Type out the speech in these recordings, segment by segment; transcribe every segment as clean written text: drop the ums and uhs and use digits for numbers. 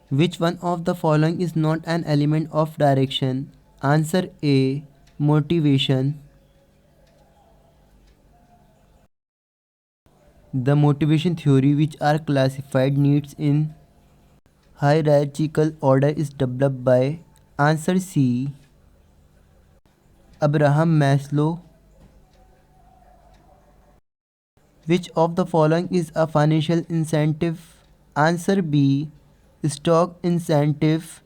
Which one of the following is not an element of direction? Answer A. Motivation. The motivation theory which are classified needs in hierarchical order is developed by answer C. Abraham Maslow. Which of the following is a financial incentive? Answer B. Stock incentive.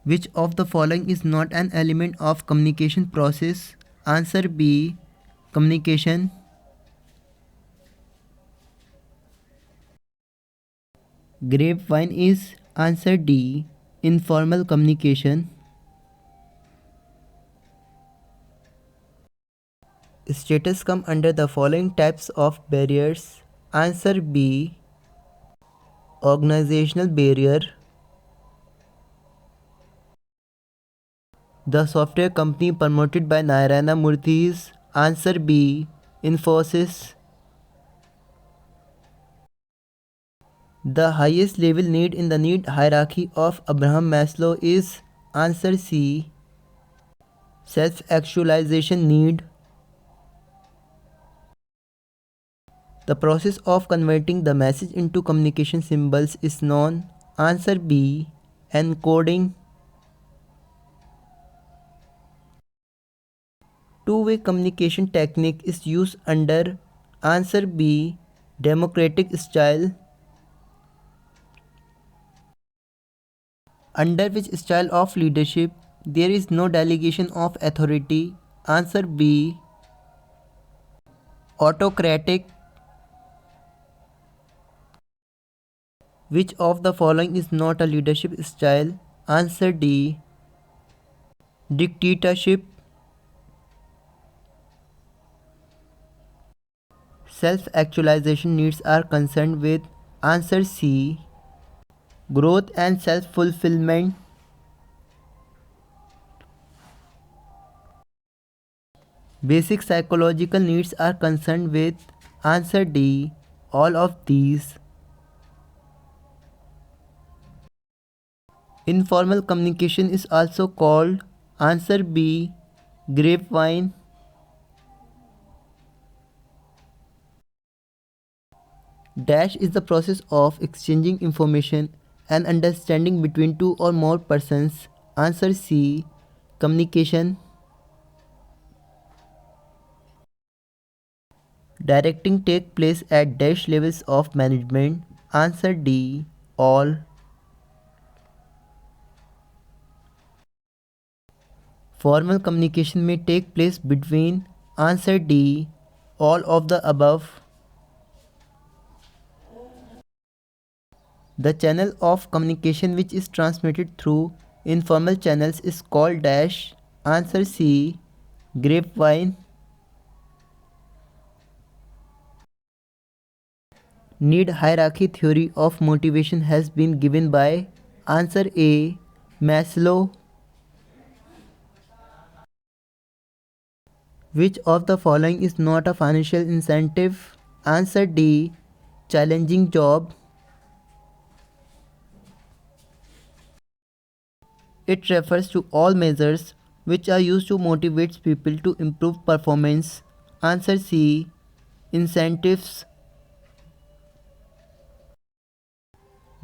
Which of the following is not an element of communication process? Answer B. Communication. Grapevine is answer D. Informal communication. Status come under the following types of barriers. Answer B. Organizational barrier. The software company promoted by Narayana Murthy is answer B. Infosys. The highest level need in the need hierarchy of Abraham Maslow is answer C. Self-actualization need. The process of converting the message into communication symbols is known. Answer B. Encoding. Two-way communication technique is used under answer B. Democratic style. Under which style of leadership there is no delegation of authority? Answer B. Autocratic. Which of the following is not a leadership style? Answer D. Dictatorship. Self-actualization needs are concerned with answer C. Growth and self-fulfillment. Basic psychological needs are concerned with answer D. All of these. Informal communication is also called answer B. Grapevine. Dash is the process of exchanging information and understanding between two or more persons. Answer C. Communication. Directing take place at dash levels of management. Answer D. All. Formal communication may take place between answer D. All of the above. The channel of communication which is transmitted through informal channels is called dash. Answer C. Grapevine. Need hierarchy theory of motivation has been given by answer A. Maslow. Which of the following is not a financial incentive? Answer D. Challenging job. It refers to all measures which are used to motivate people to improve performance. Answer C. Incentives.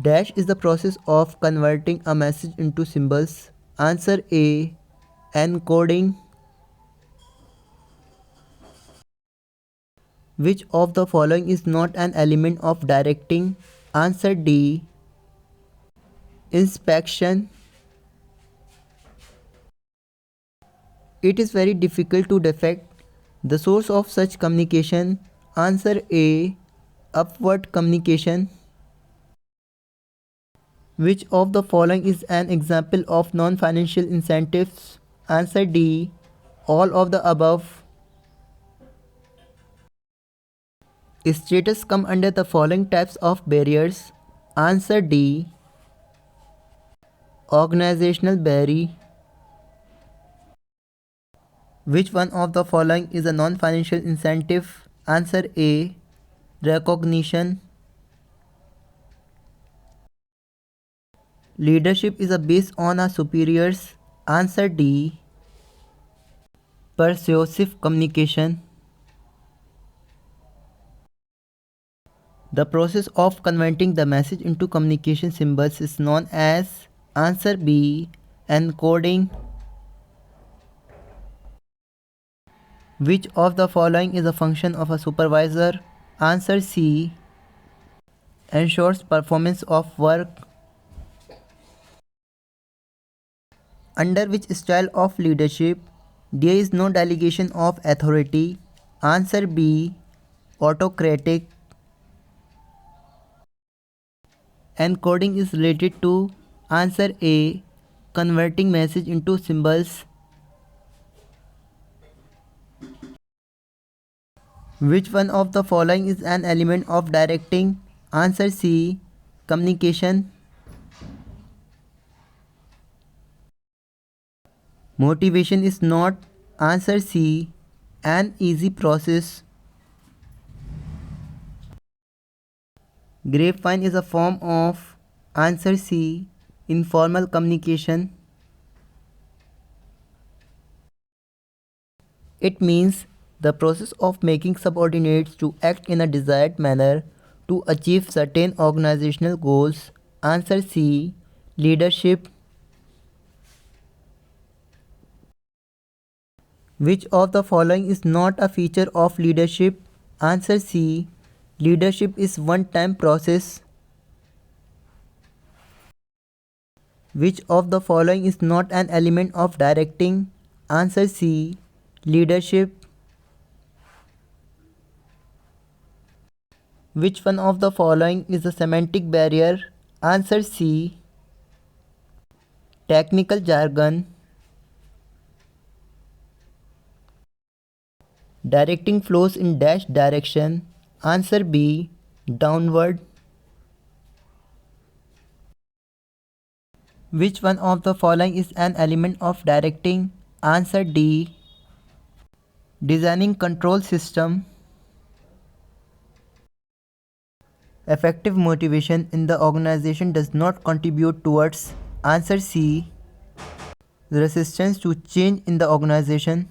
Dash is the process of converting a message into symbols. Answer A. Encoding. Which of the following is not an element of directing? Answer D. Inspection. It is very difficult to detect the source of such communication. Answer A. Upward communication. Which of the following is an example of non-financial incentives? Answer D. All of the above. Status come under the following types of barriers. Answer D. Organizational barrier. Which one of the following is a non-financial incentive? Answer A. Recognition. Leadership is a based on a superiors. Answer D. Persuasive communication. The process of converting the message into communication symbols is known as answer B. Encoding. Which of the following is a function of a supervisor? Answer C. Ensures performance of work. Under which style of leadership there is no delegation of authority? Answer B. Autocratic. Encoding is related to answer A. Converting message into symbols. Which one of the following is an element of directing? Answer C. Communication. Motivation is not. Answer C. An easy process. Grapevine is a form of. Answer C. Informal communication. It means the process of making subordinates to act in a desired manner to achieve certain organizational goals. Answer C. Leadership. Which of the following is not a feature of leadership? Answer C. Leadership is one-time process. Which of the following is not an element of directing? Answer C. Leadership. Which one of the following is a semantic barrier? Answer C. Technical jargon. Directing flows in dash direction. Answer B. Downward. Which one of the following is an element of directing? Answer D. Designing control system. Effective motivation in the organization does not contribute towards. Answer C. Resistance to change in the organization.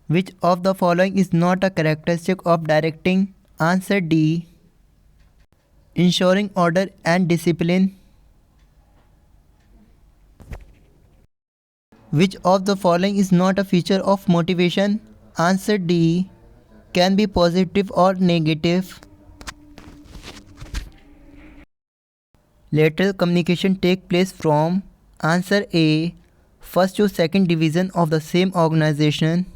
Which of the following is not a characteristic of directing? Answer D. Ensuring order and discipline. Which of the following is not a feature of motivation? Answer D. Can be positive or negative. Lateral communication take place from. Answer A. First to second division of the same organization.